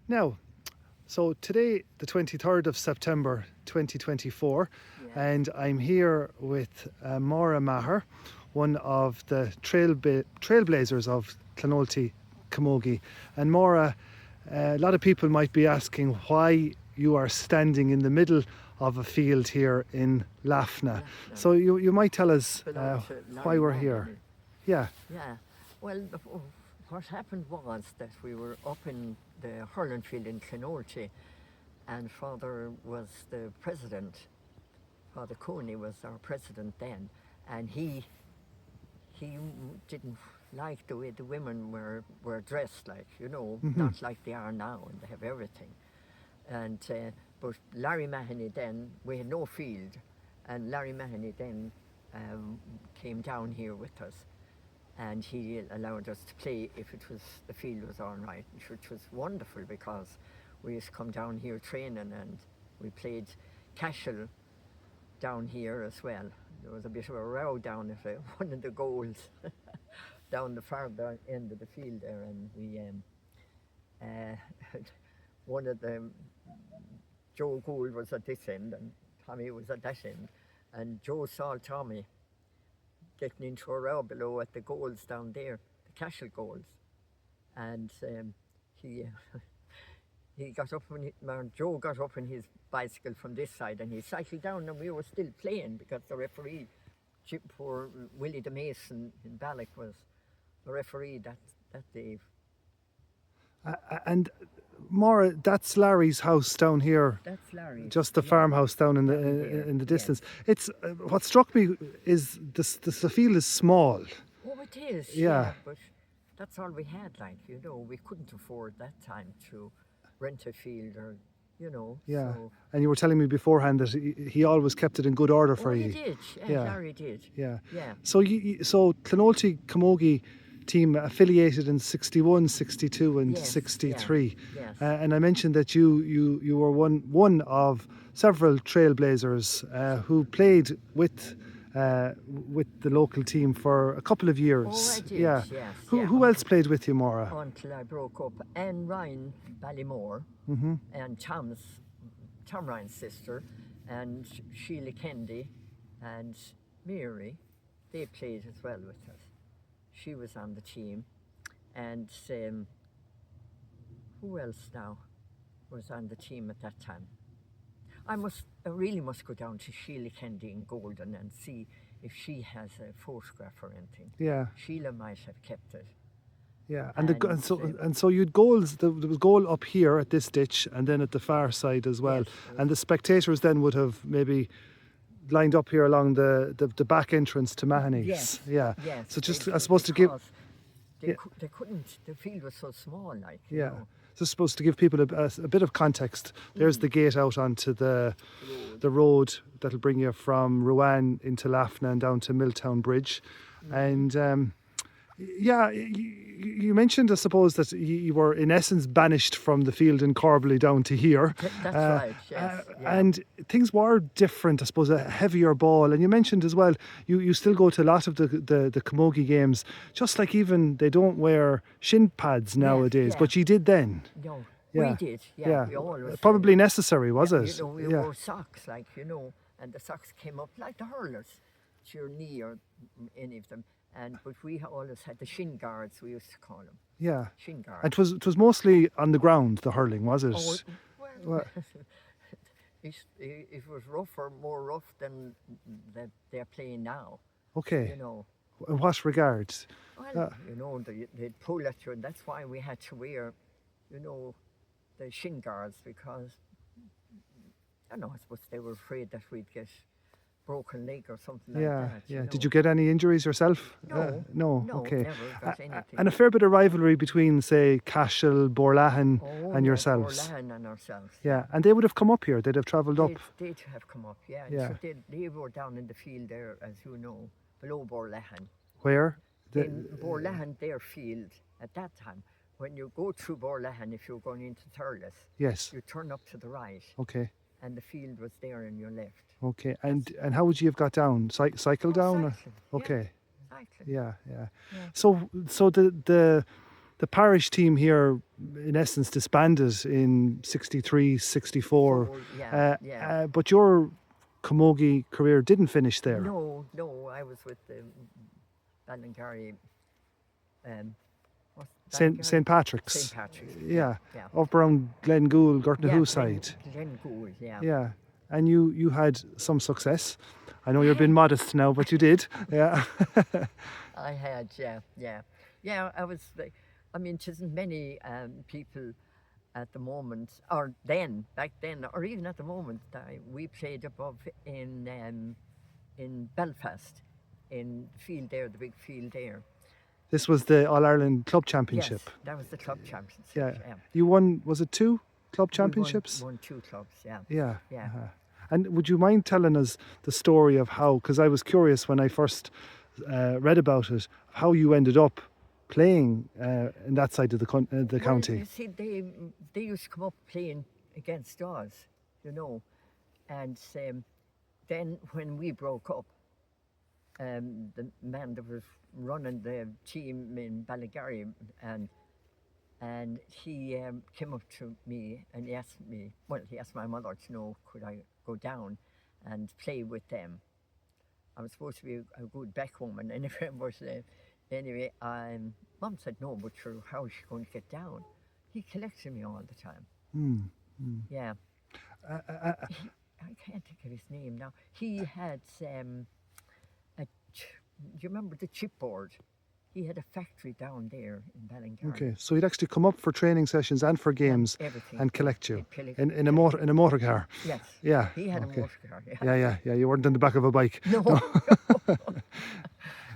Now, so today, the 23rd of September 2024, Yes. and I'm here with Maura Maher, one of the trailblazers of Clonoulty, Camogie. And Maura, a lot of people might be asking why you are standing in the middle of a field here in Laffana. Laffana. So you might tell us Belonged to why Larry we're here. Mahoney. Yeah. Yeah. Well, what happened was that we were up in the hurling field in Clonoulty, and Father was the president. Father Cooney was our president then, and he didn't like the way the women were dressed, like, not like they are now, and they have everything. And but Larry Mahoney then, we had no field, and Larry Mahoney then came down here with us, and he allowed us to play if the field was all right, which was wonderful because we used to come down here training, and we played casual down here as well. There was a bit of a row down at one of the goals down the far end of the field there, and we one of the Joe Gould was at this end and Tommy was at that end, and Joe saw Tommy getting into a row below at the goals down there, the casual goals, and he he got up Joe got up in his bicycle from this side, and he cycled down, and we were still playing because the referee, poor Willie the Mason in Ballock, was the referee that day. And Maura, that's Larry's house down here. That's Larry. Just the farmhouse down in the distance. Yes. It's what struck me is the field is small. Oh, it is. Yeah. But that's all we had. Like, we couldn't afford that time to rent a field or. Yeah. So. And you were telling me beforehand that he always kept it in good order for you. He did. Yeah. Larry did. Yeah. Yeah. So so Clonoulty Camogie team affiliated in 61, 62 and 63. Yes. And I mentioned that you were one of several trailblazers who played with the local team for a couple of years. Oh, I did, yeah. yes. Who else played with you, Maura? Until I broke up. And Ryan Ballymore, and Tom Ryan's sister, and Sheila Kendi, and Mary, they played as well with us. She was on the team, and who else now was on the team at that time? I really must go down to Sheila Kendi in Golden and see if she has a photograph or anything. Yeah. Sheila might have kept it. Yeah, and so you'd goals. There was goal up here at this ditch, and then at the far side as well. Yes. And the spectators then would have maybe lined up here along the back entrance to Mahoney's. Yes. Yeah. Yes. So just I suppose to give. They couldn't. The field was so small, like. Yeah. So supposed to give people a bit of context. There's the gate out onto the road that'll bring you from Rouen into Laffana and down to Milltown Bridge, and. Yeah, you mentioned, I suppose, that you were in essence banished from the field in Corbally down to here. That's right, yes. And things were different, I suppose, a heavier ball. And you mentioned as well, you still go to a lot of the Camogie games, just like even they don't wear shin pads nowadays, but you did then. No, Yeah. we did, We always Probably necessary, was it? We wore socks, like, and the socks came up like the hurlers, to your knee or any of them. But we always had the shin guards, we used to call them. Yeah. Shin guards. And it was mostly on the ground, the hurling, was it? Oh, well, it was more rough than that they're playing now. Okay. In what regard? Well, they'd pull at you, and that's why we had to wear, the shin guards, because, I suppose they were afraid that we'd get broken leg or something like that. Yeah. Did you get any injuries yourself? No. Okay. Never got anything. And a fair bit of rivalry between, say, Cashel, Borlahan, and yourselves. Borlahan and ourselves. Yeah, and they would have come up here. They'd have travelled up. They'd have come up. Yeah. Yeah. So they were down in the field there, as you know, below Borlahan. Where? In Borlahan, their field at that time. When you go through Borlahan, if you're going into Thurles, yes, you turn up to the right. Okay. And the field was there on your left. Okay, and how would you have got down? Cycle down? Cycling. Okay. Cycling. Yeah. So the the parish team here, in essence, disbanded in 63, 64. But your camogie career didn't finish there. No, I was with the Ballingarry. St. Patrick's. St. Patrick's. Yeah. Up around Glengool, Gortnahoo side. Glengool, yeah. Yeah. And you had some success. I know you're being modest now, but you did. Yeah. I had, yeah. I was, I mean, there isn't many people at the moment, or back then, or even at the moment, we played above in Belfast, in the field there, the big field there. This was the All-Ireland Club Championship. Yes, that was the club championship. Yeah. You won, was it 2 club championships? We won 2 clubs, yeah. Yeah. And would you mind telling us the story of how, because I was curious when I first read about it, how you ended up playing in that side of the county? You see, they used to come up playing against us, you know, and then when we broke up, the man that was running the team in Ballingarry, and he came up to me and he asked my mother to know could I go down and play with them. I was supposed to be a good back woman anyway, but anyway, Mum said no, but sure, how is she going to get down? He collected me all the time. Yeah. I can't think of his name now. He had do you remember the chipboard? He had a factory down there in Ballingarry. Okay, so he'd actually come up for training sessions and for games and collect you in a motor car. Yes. Yeah. He had a motor car. Yeah. You weren't in the back of a bike. No.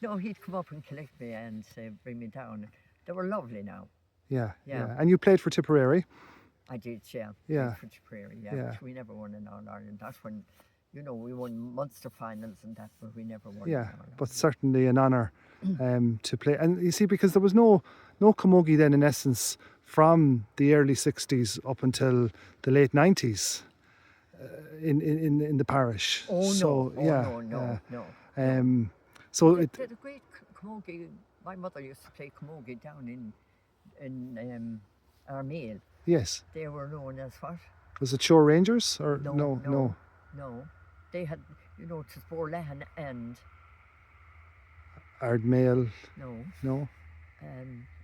No, he'd come up and collect me and bring me down. They were lovely now. Yeah. And you played for Tipperary. I did, yeah. Yeah. For Tipperary, yeah. Which we never won in All-Ireland. That's when, you know, we won Munster finals and that, but we never won. Yeah, but certainly an honour to play. And you see, because there was no camogie then, in essence, from the early 60s up until the late 90s in the parish. No. So they had a great camogie. My mother used to play camogie down in Armagh. Yes. They were known as what? Was it Shore Rangers or no? They had, you know, to Borlahan and Ardmail. No.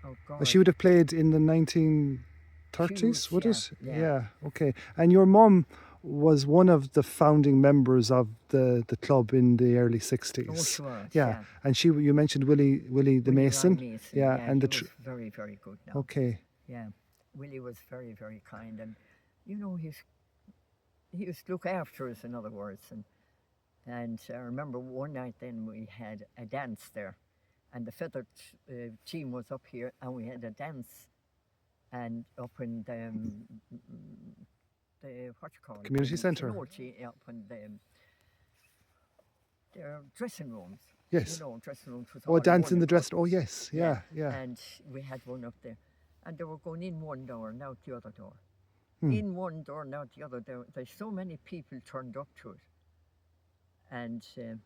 Oh God. She would have played in the 1930s, would it? Yeah. Okay. And your mum was one of the founding members of the club in the early 60s. Oh, she was. Yeah. And you mentioned Willie the Mason. Yeah. And he was very, very good now. Okay. Yeah. Willie was very, very kind, and you know he used to look after us, in other words. And I remember one night then we had a dance there, and the feathered team was up here, and we had a dance, and up in the what you call it? Community centre. Clonoulty, up in their dressing rooms. Yes. You know, dressing rooms. A dance in the dress. Oh yes, yeah. And we had one up there, and they were going in one door and out the other door. In one door and out the other door. There's so many people turned up to it. And, sure,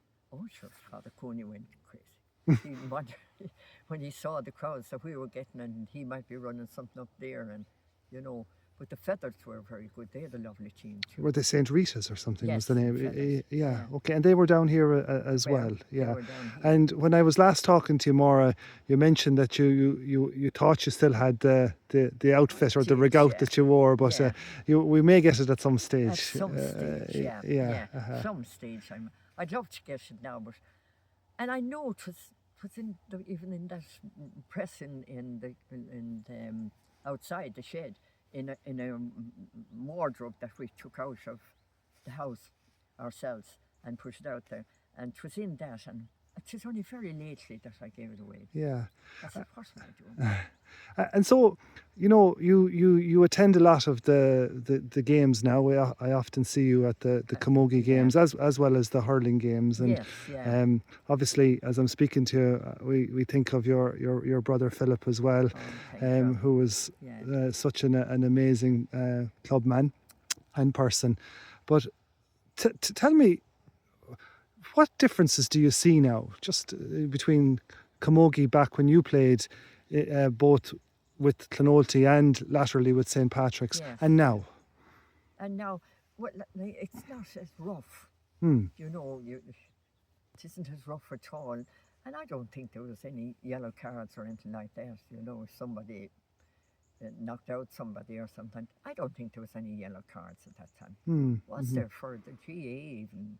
Father Coney went crazy. When he saw the crowds that we were getting, and he might be running something up there, and, you know, but the feathers were very good. They had a lovely team too. Were they St. Rita's or something? Yes, was the name? Yeah. Okay. And they were down here as well. Yeah. They were down here. And when I was last talking to you, Maura, you mentioned that you thought you still had the outfit or the rig out that you wore, but we may get it at some stage. At some stage, yeah. Some stage. I'd love to get it now, and I know it was in even in that press in the outside the shed. In a wardrobe that we took out of the house ourselves and put it out there, and it was in that, and it was only very lately that I gave it away. Yeah. I said, what am I doing? And so, you know, you attend a lot of the games now. I often see you at the camogie games as well as the hurling games, and obviously, as I'm speaking to you, we think of your brother Philip as well, who was such an amazing clubman and person. But tell me, what differences do you see now, just between camogie back when you played, both with Clonoulty and laterally with St. Patrick's. Yes. And now? And now, well, it's not as rough. Hmm. You know, it isn't as rough at all. And I don't think there was any yellow cards or anything like that. You know, if somebody knocked out somebody or something. I don't think there was any yellow cards at that time. Was there for the GA even?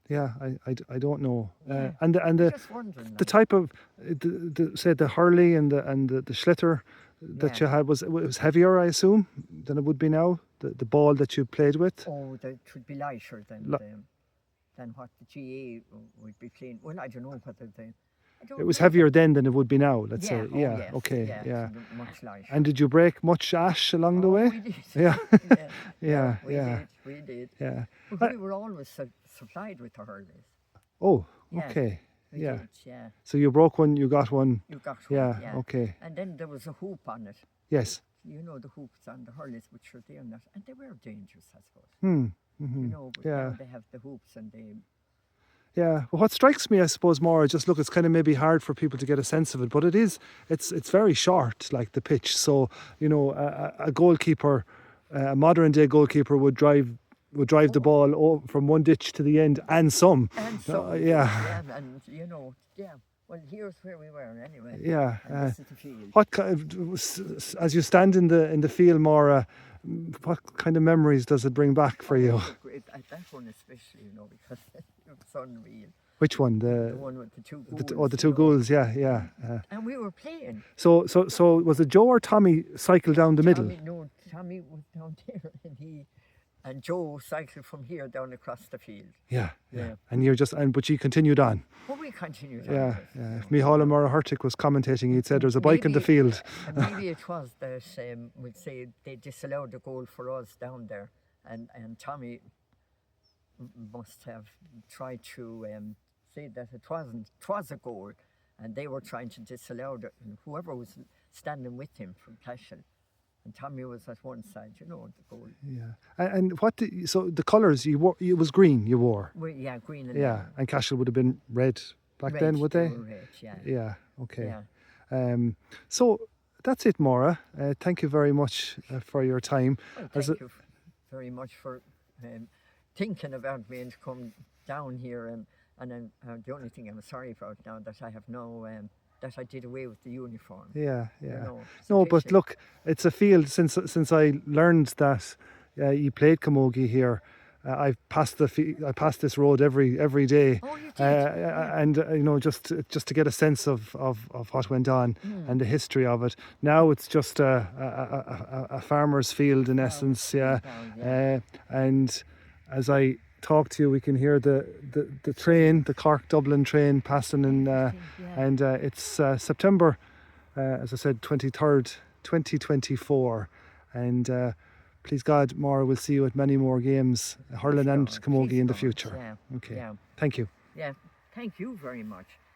Yeah, I don't know. Yeah. And the Just wondering. the type of say the hurley and the schlitter that you had was heavier, I assume, than it would be now. The ball that you played with. Oh, that would be lighter than what the GA would be playing. Well, I don't know whether It was heavier then than it would be now. Let's say. Oh, Yeah. yes, Okay. yeah. Yeah. Much lighter. And did you break much ash along the way? We did. Yeah. Yeah. Yeah. We did. Yeah. But we were always supplied with the hurleys. Oh. Yeah, Okay. We Yeah. did, yeah. So you broke one. You got one. You got one. Yeah. Yeah. Okay. And then there was a hoop on it. Yes. You know, the hoops on the hurleys, which were there, and they were dangerous, I suppose. Mm-hmm. You know, but Yeah. now they have the hoops and they. Yeah, well, what strikes me, I suppose, Maura, just look, it's kind of maybe hard for people to get a sense of it, but it's very short, like the pitch. So, you know, a goalkeeper, a modern day goalkeeper would drive the ball from one ditch to the end and some. And so, yeah. and you know, yeah. Well, here's where we were anyway. Yeah. And this is the field. What kind of, as you stand in the field, Maura, what kind of memories does it bring back for you? At that one especially, you know, because it's unreal. Which one? The one with the two goals. The two goals, yeah. And we were playing. So was it Joe or Tommy cycled down the middle? Tommy was down there, and Joe cycled from here down across the field. Yeah. And but you continued on. Well, we continued on. Yeah. If Maura Maher was commentating, he'd said there's a bike in the field. Maybe it was that we'd say they disallowed the goal for us down there, and Tommy must have tried to say that it was a goal, and they were trying to disallow it, and whoever was standing with him from Cashel. And Tommy was at one side, you know, the goal. Yeah. And so the colours you wore, it was green you wore? Well, yeah, green and yeah, and Cashel would have been red back red, then, would they? Were red, yeah. Yeah, okay. Yeah. So that's it, Maura. Thank you very much for your time. Well, thank you very much for thinking about me and to come down here. And the only thing I'm sorry about now that I have no... that I did away with the uniform. Yeah. You know, No, but look, it's a field. Since I learned that you played Camogie here, I passed this road every day. Oh, you did? And you know, just to get a sense of what went on and the history of it. Now it's just a farmer's field in essence. Yeah. And as I talk to you, we can hear the train, the Cork-Dublin train passing and it's September, as I said, 23rd, 2024, and please God, Maura, we'll see you at many more games, hurling and Camogie in the future. Yeah. Okay. Yeah. Thank you. Yeah. Thank you very much.